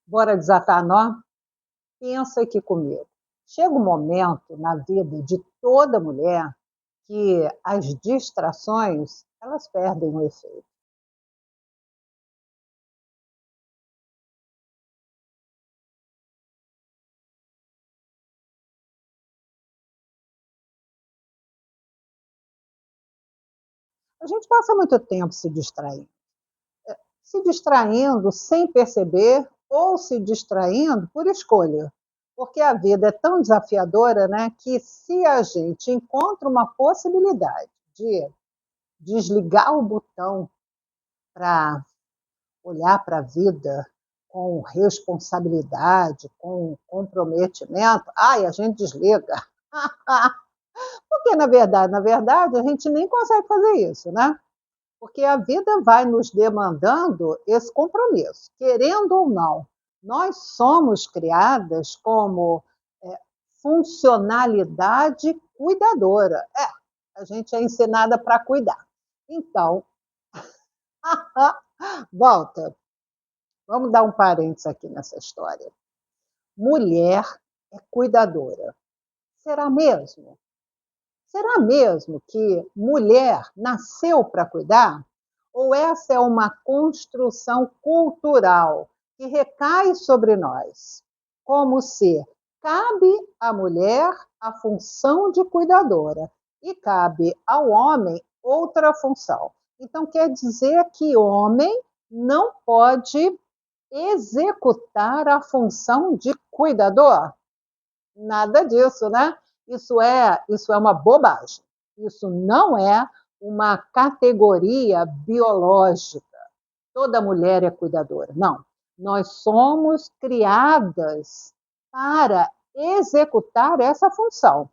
Bora desatar nó? Pensa aqui comigo. Chega um momento na vida de toda mulher que as distrações, elas perdem o efeito. A gente passa muito tempo se distraindo sem perceber ou se distraindo por escolha. Porque a vida é tão desafiadora, né, que se a gente encontra uma possibilidade de desligar o botão para olhar para a vida com responsabilidade, com comprometimento, ai, a gente desliga. Porque na verdade, a gente nem consegue fazer isso, né? Porque a vida vai nos demandando esse compromisso, querendo ou não. Nós somos criadas como é, funcionalidade cuidadora. A gente é ensinada para cuidar. Então, volta. Vamos dar um parênteses aqui nessa história. Mulher é cuidadora. Será mesmo? Será mesmo que mulher nasceu para cuidar? Ou essa é uma construção cultural que recai sobre nós? Como se cabe à mulher a função de cuidadora e cabe ao homem outra função. Então, quer dizer que homem não pode executar a função de cuidador? Nada disso, né? Isso é uma bobagem. Isso não é uma categoria biológica. Toda mulher é cuidadora. Não. Nós somos criadas para executar essa função.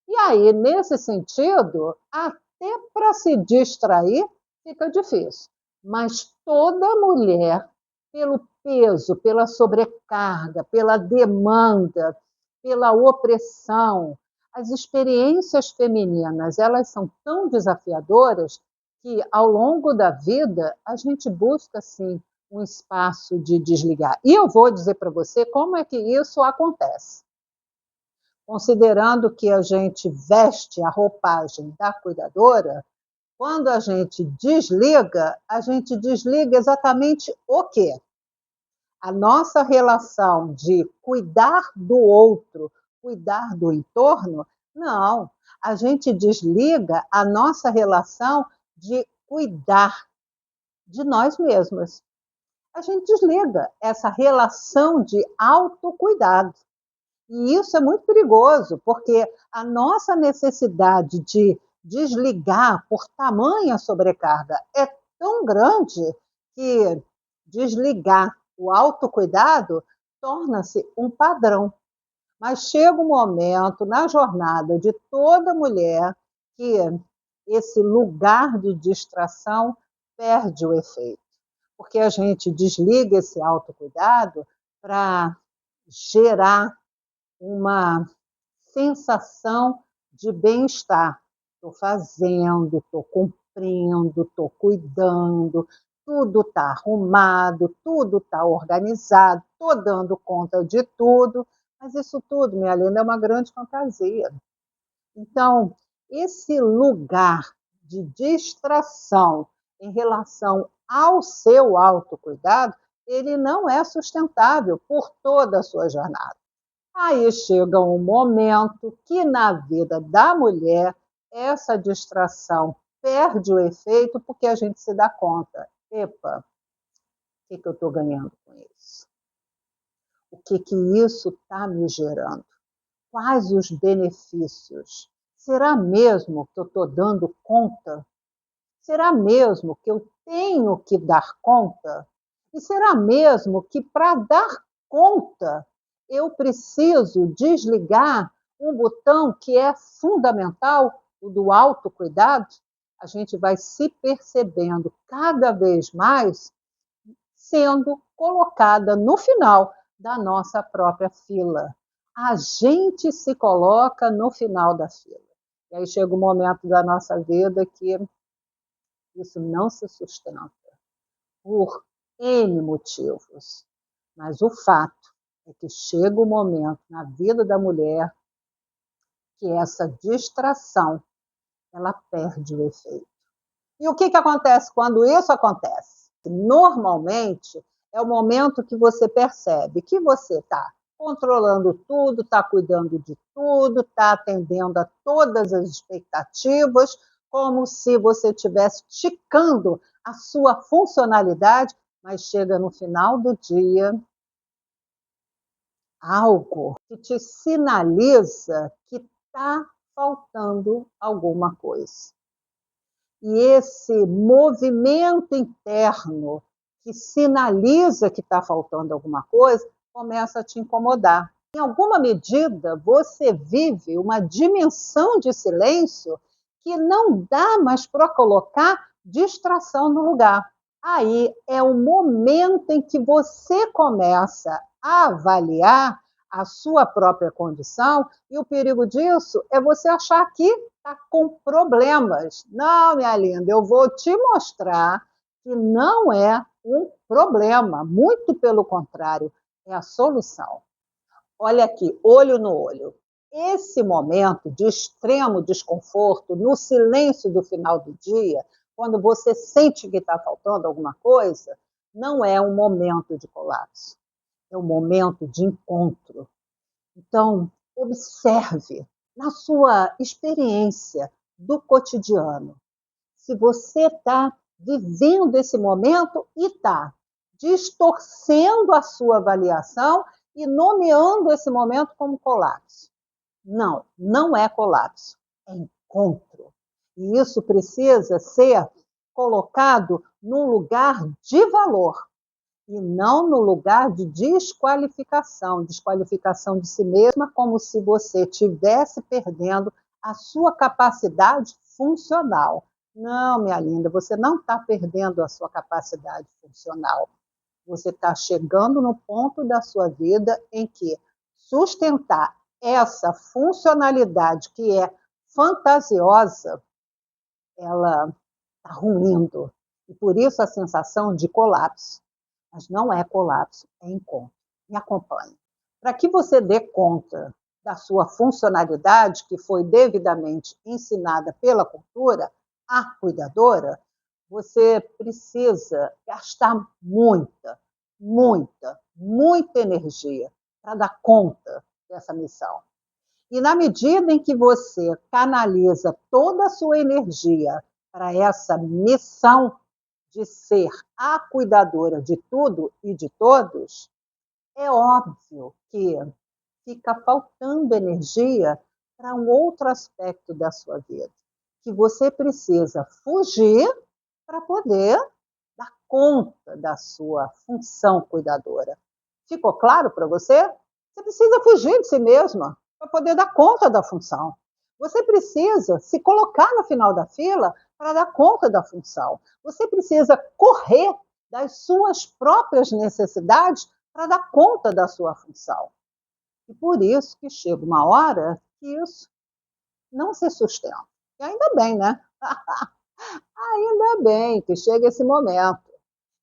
E aí, nesse sentido, até para se distrair fica difícil. Mas toda mulher, pelo peso, pela sobrecarga, pela demanda, pela opressão, as experiências femininas, elas são tão desafiadoras que ao longo da vida a gente busca sim um espaço de desligar. E eu vou dizer para você como é que isso acontece. Considerando que a gente veste a roupagem da cuidadora, quando a gente desliga exatamente o quê? A nossa relação de cuidar do outro, cuidar do entorno, não. A gente desliga a nossa relação de cuidar de nós mesmas. A gente desliga essa relação de autocuidado. E isso é muito perigoso, porque a nossa necessidade de desligar por tamanha sobrecarga é tão grande que desligar o autocuidado torna-se um padrão. Mas chega um momento na jornada de toda mulher que esse lugar de distração perde o efeito, porque a gente desliga esse autocuidado para gerar uma sensação de bem-estar. Estou fazendo, estou cumprindo, estou cuidando, tudo está arrumado, tudo está organizado, estou dando conta de tudo, mas isso tudo, minha linda, é uma grande fantasia. Então, esse lugar de distração em relação ao seu autocuidado, ele não é sustentável por toda a sua jornada. Aí chega um momento que na vida da mulher essa distração perde o efeito porque a gente se dá conta. Epa, o que eu estou ganhando com isso? O que isso está me gerando? Quais os benefícios? Será mesmo que eu estou dando conta? Será mesmo que eu tenho que dar conta? E será mesmo que para dar conta eu preciso desligar um botão que é fundamental, o do autocuidado? A gente vai se percebendo cada vez mais sendo colocada no final da nossa própria fila. A gente se coloca no final da fila. E aí chega um momento da nossa vida que isso não se sustenta, por N motivos. Mas o fato é que chega o momento na vida da mulher que essa distração, ela perde o efeito. E o que acontece quando isso acontece? Normalmente, é o momento que você percebe que você está controlando tudo, está cuidando de tudo, está atendendo a todas as expectativas, como se você estivesse ticando a sua funcionalidade, mas chega no final do dia algo que te sinaliza que está faltando alguma coisa. E esse movimento interno que sinaliza que está faltando alguma coisa começa a te incomodar. Em alguma medida, você vive uma dimensão de silêncio que não dá mais para colocar distração no lugar. Aí é o momento em que você começa a avaliar a sua própria condição, e o perigo disso é você achar que está com problemas. Não, minha linda, eu vou te mostrar que não é um problema, muito pelo contrário, é a solução. Olha aqui, olho no olho. Esse momento de extremo desconforto, no silêncio do final do dia, quando você sente que está faltando alguma coisa, não é um momento de colapso, é um momento de encontro. Então, observe na sua experiência do cotidiano, se você está vivendo esse momento e está distorcendo a sua avaliação e nomeando esse momento como colapso. Não, não é colapso, é encontro. E isso precisa ser colocado num lugar de valor e não no lugar de desqualificação de si mesma, como se você estivesse perdendo a sua capacidade funcional. Não, minha linda, você não está perdendo a sua capacidade funcional. Você está chegando no ponto da sua vida em que sustentar essa funcionalidade que é fantasiosa, ela está ruindo. E por isso a sensação de colapso. Mas não é colapso, é encontro. Me acompanhe. Para que você dê conta da sua funcionalidade, que foi devidamente ensinada pela cultura, a cuidadora, você precisa gastar muita energia para dar conta dessa missão. E na medida em que você canaliza toda a sua energia para essa missão de ser a cuidadora de tudo e de todos, é óbvio que fica faltando energia para um outro aspecto da sua vida, que você precisa fugir para poder dar conta da sua função cuidadora. Ficou claro para você? Você precisa fugir de si mesma para poder dar conta da função. Você precisa se colocar no final da fila para dar conta da função. Você precisa correr das suas próprias necessidades para dar conta da sua função. E por isso que chega uma hora que isso não se sustenta. E ainda bem, né? Ainda bem que chega esse momento.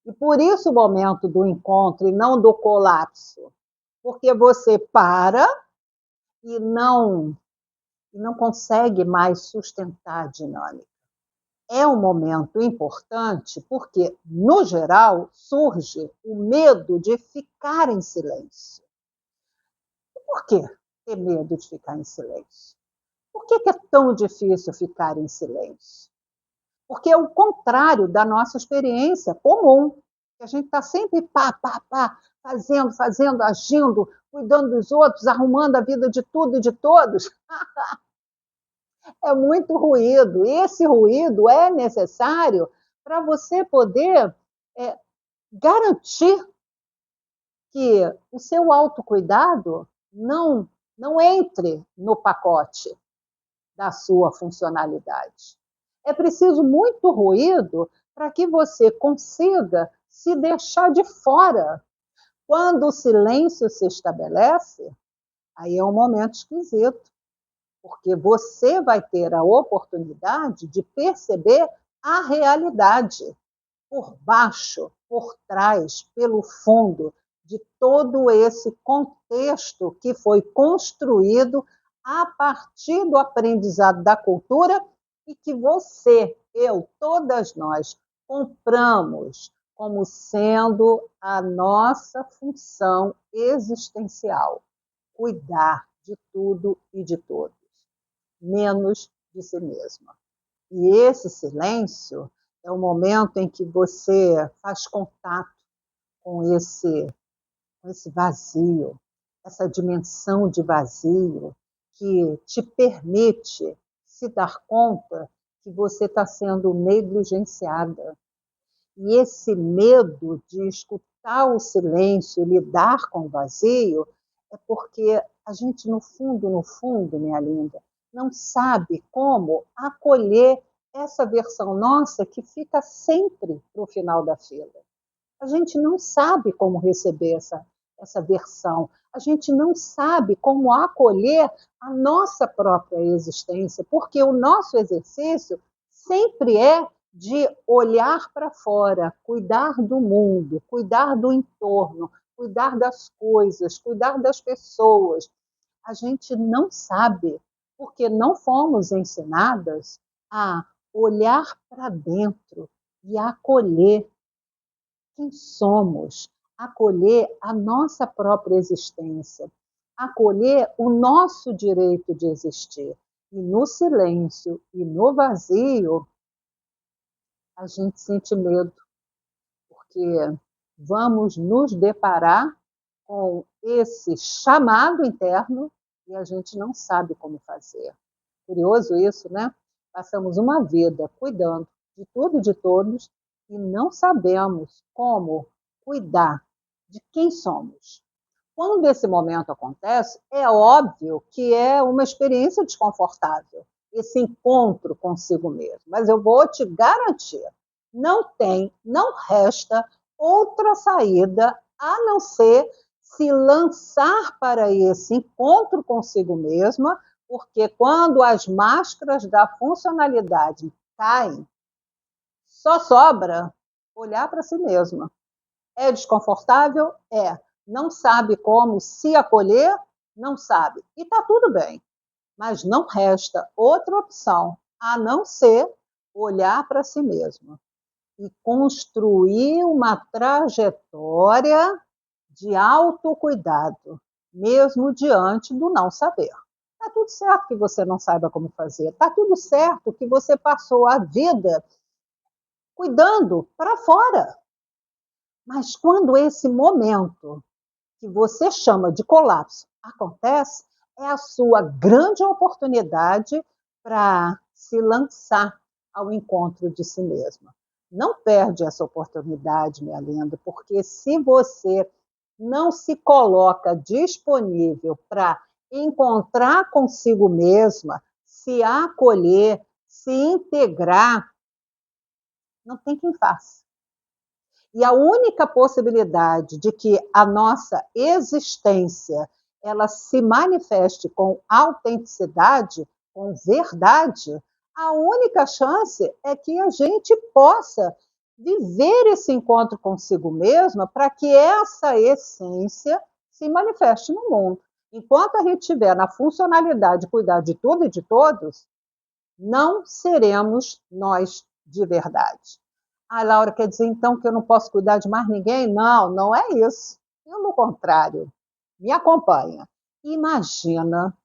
E por isso o momento do encontro e não do colapso. Porque você para e não consegue mais sustentar a dinâmica. É um momento importante porque, no geral, surge o medo de ficar em silêncio. E por que ter medo de ficar em silêncio? Por que é tão difícil ficar em silêncio? Porque é o contrário da nossa experiência comum. Que a gente está sempre fazendo, agindo, cuidando dos outros, arrumando a vida de tudo e de todos. É muito ruído. Esse ruído é necessário para você poder garantir que o seu autocuidado não entre no pacote da sua funcionalidade. É preciso muito ruído para que você consiga se deixar de fora. Quando o silêncio se estabelece, aí é um momento esquisito, porque você vai ter a oportunidade de perceber a realidade por baixo, por trás, pelo fundo de todo esse contexto que foi construído a partir do aprendizado da cultura e que você, eu, todas nós compramos como sendo a nossa função existencial, cuidar de tudo e de todos, menos de si mesma. E esse silêncio é o momento em que você faz contato com esse vazio, essa dimensão de vazio que te permite se dar conta que você está sendo negligenciada. E esse medo de escutar o silêncio e lidar com o vazio é porque a gente, no fundo, minha linda, não sabe como acolher essa versão nossa que fica sempre para o final da fila. A gente não sabe como receber essa versão. A gente não sabe como acolher a nossa própria existência, porque o nosso exercício sempre é de olhar para fora, cuidar do mundo, cuidar do entorno, cuidar das coisas, cuidar das pessoas. A gente não sabe, porque não fomos ensinadas a olhar para dentro e acolher quem somos, acolher a nossa própria existência, acolher o nosso direito de existir. E no silêncio e no vazio, a gente sente medo, porque vamos nos deparar com esse chamado interno e a gente não sabe como fazer. Curioso isso, né? Passamos uma vida cuidando de tudo e de todos e não sabemos como cuidar de quem somos. Quando esse momento acontece, é óbvio que é uma experiência desconfortável, esse encontro consigo mesmo. Mas eu vou te garantir, não resta outra saída a não ser se lançar para esse encontro consigo mesma, porque quando as máscaras da funcionalidade caem, só sobra olhar para si mesma. É desconfortável? É. Não sabe como se acolher? Não sabe. E está tudo bem. Mas não resta outra opção a não ser olhar para si mesma e construir uma trajetória de autocuidado, mesmo diante do não saber. Está tudo certo que você não saiba como fazer, está tudo certo que você passou a vida cuidando para fora. Mas quando esse momento que você chama de colapso acontece, é a sua grande oportunidade para se lançar ao encontro de si mesma. Não perde essa oportunidade, minha linda, porque se você não se coloca disponível para encontrar consigo mesma, se acolher, se integrar, não tem quem faça. E a única possibilidade de que a nossa existência ela se manifeste com autenticidade, com verdade, a única chance é que a gente possa viver esse encontro consigo mesma para que essa essência se manifeste no mundo. Enquanto a gente estiver na funcionalidade de cuidar de tudo e de todos, não seremos nós de verdade. Ah, Laura, quer dizer então que eu não posso cuidar de mais ninguém? Não, não é isso. Pelo contrário, me acompanha. Imagina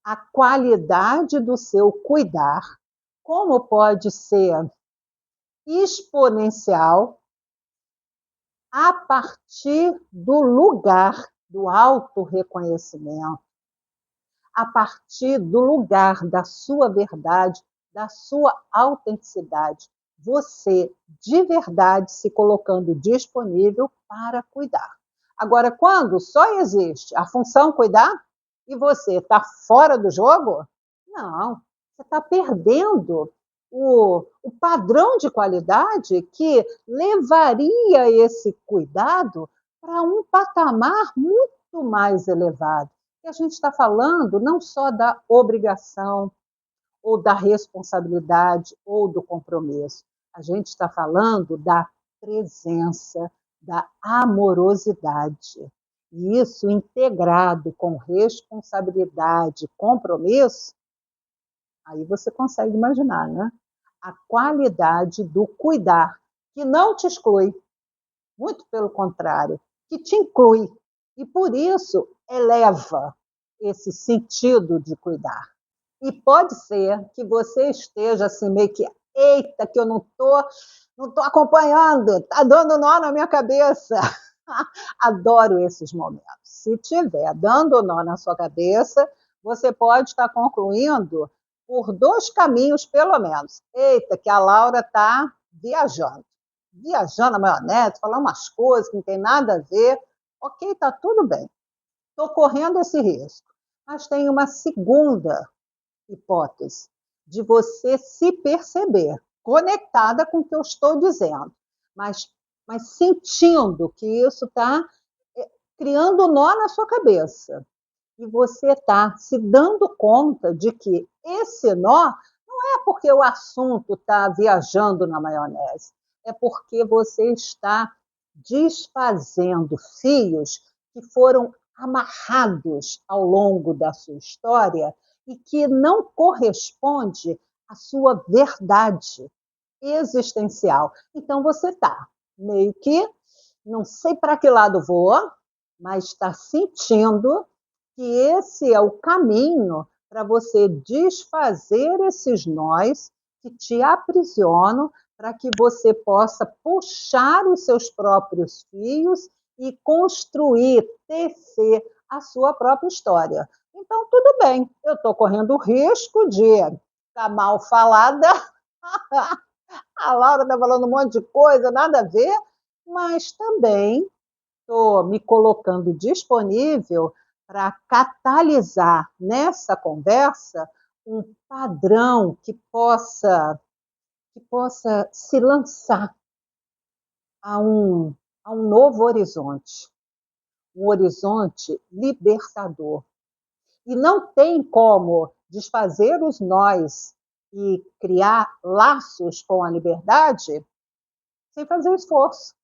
a qualidade do seu cuidar, como pode ser exponencial a partir do lugar do autorreconhecimento, a partir do lugar da sua verdade, da sua autenticidade. Você, de verdade, se colocando disponível para cuidar. Agora, quando só existe a função cuidar e você está fora do jogo, não, você está perdendo o padrão de qualidade que levaria esse cuidado para um patamar muito mais elevado. E a gente está falando não só da obrigação, ou da responsabilidade, ou do compromisso. A gente está falando da presença, da amorosidade. E isso integrado com responsabilidade, compromisso, aí você consegue imaginar, né? A qualidade do cuidar, que não te exclui, muito pelo contrário, que te inclui. E por isso eleva esse sentido de cuidar. E pode ser que você esteja assim meio que, eita, que eu não tô acompanhando, está dando nó na minha cabeça. Adoro esses momentos. Se tiver dando nó na sua cabeça, você pode estar concluindo por dois caminhos, pelo menos. Eita, que a Laura está viajando. Viajando na maionese, falando umas coisas que não tem nada a ver. Ok, está tudo bem. Estou correndo esse risco. Mas tem uma segunda hipótese de você se perceber conectada com o que eu estou dizendo, mas sentindo que isso está criando um nó na sua cabeça. E você está se dando conta de que esse nó não é porque o assunto está viajando na maionese, é porque você está desfazendo fios que foram amarrados ao longo da sua história e que não corresponde à sua verdade existencial. Então você está meio que, não sei para que lado voa, mas está sentindo que esse é o caminho para você desfazer esses nós que te aprisionam, para que você possa puxar os seus próprios fios e construir, tecer a sua própria história. Então, tudo bem, eu estou correndo o risco de estar mal falada, a Laura está falando um monte de coisa, nada a ver, mas também estou me colocando disponível para catalisar nessa conversa um padrão que possa se lançar a um novo horizonte, um horizonte libertador. E não tem como desfazer os nós e criar laços com a liberdade sem fazer esforço,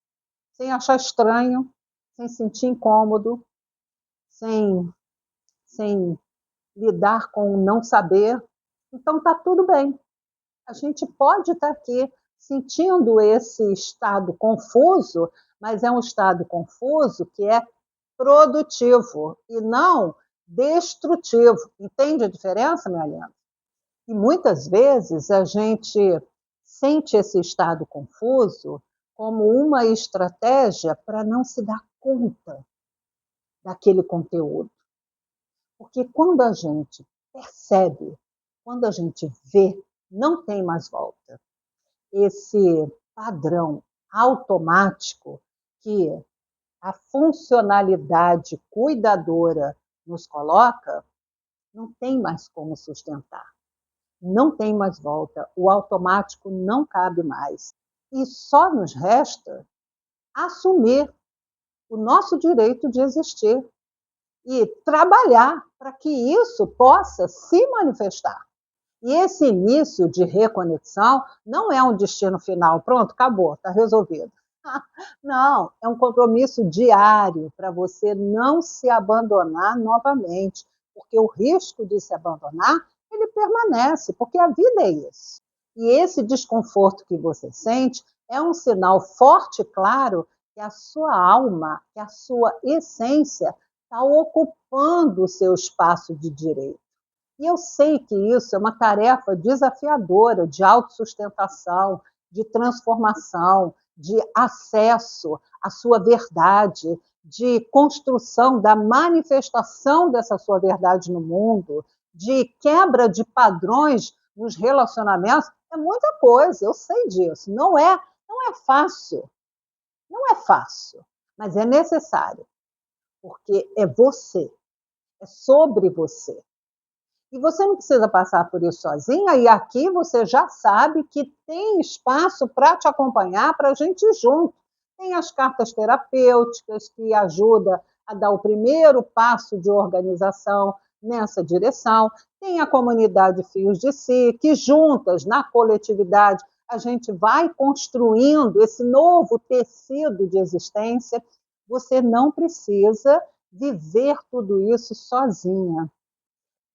sem achar estranho, sem sentir incômodo, sem lidar com o não saber. Então está tudo bem. A gente pode estar aqui sentindo esse estado confuso, mas é um estado confuso que é produtivo e não destrutivo. Entende a diferença, minha linda? E muitas vezes a gente sente esse estado confuso como uma estratégia para não se dar conta daquele conteúdo. Porque quando a gente percebe, quando a gente vê, não tem mais volta. Esse padrão automático que a funcionalidade cuidadora nos coloca, não tem mais como sustentar. Não tem mais volta. O automático não cabe mais. E só nos resta assumir o nosso direito de existir e trabalhar para que isso possa se manifestar. E esse início de reconexão não é um destino final, pronto, acabou, está resolvido. Não, é um compromisso diário para você não se abandonar novamente, porque o risco de se abandonar, ele permanece, porque a vida é isso. E esse desconforto que você sente é um sinal forte e claro que a sua alma, que a sua essência está ocupando o seu espaço de direito. E eu sei que isso é uma tarefa desafiadora de autossustentação, de transformação, de acesso à sua verdade, de construção da manifestação dessa sua verdade no mundo, de quebra de padrões nos relacionamentos. É muita coisa, eu sei disso. Não é fácil, não é fácil, mas é necessário, porque é você, é sobre você. E você não precisa passar por isso sozinha, e aqui você já sabe que tem espaço para te acompanhar, para a gente ir junto. Tem as cartas terapêuticas, que ajudam a dar o primeiro passo de organização nessa direção. Tem a comunidade Fios de Si, que juntas, na coletividade, a gente vai construindo esse novo tecido de existência. Você não precisa viver tudo isso sozinha.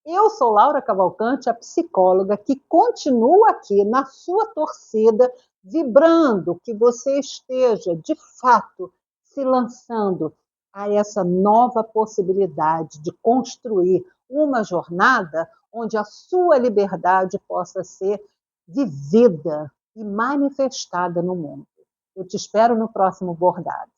Eu sou Laura Cavalcante, a psicóloga que continua aqui na sua torcida, vibrando que você esteja, de fato, se lançando a essa nova possibilidade de construir uma jornada onde a sua liberdade possa ser vivida e manifestada no mundo. Eu te espero no próximo bordado.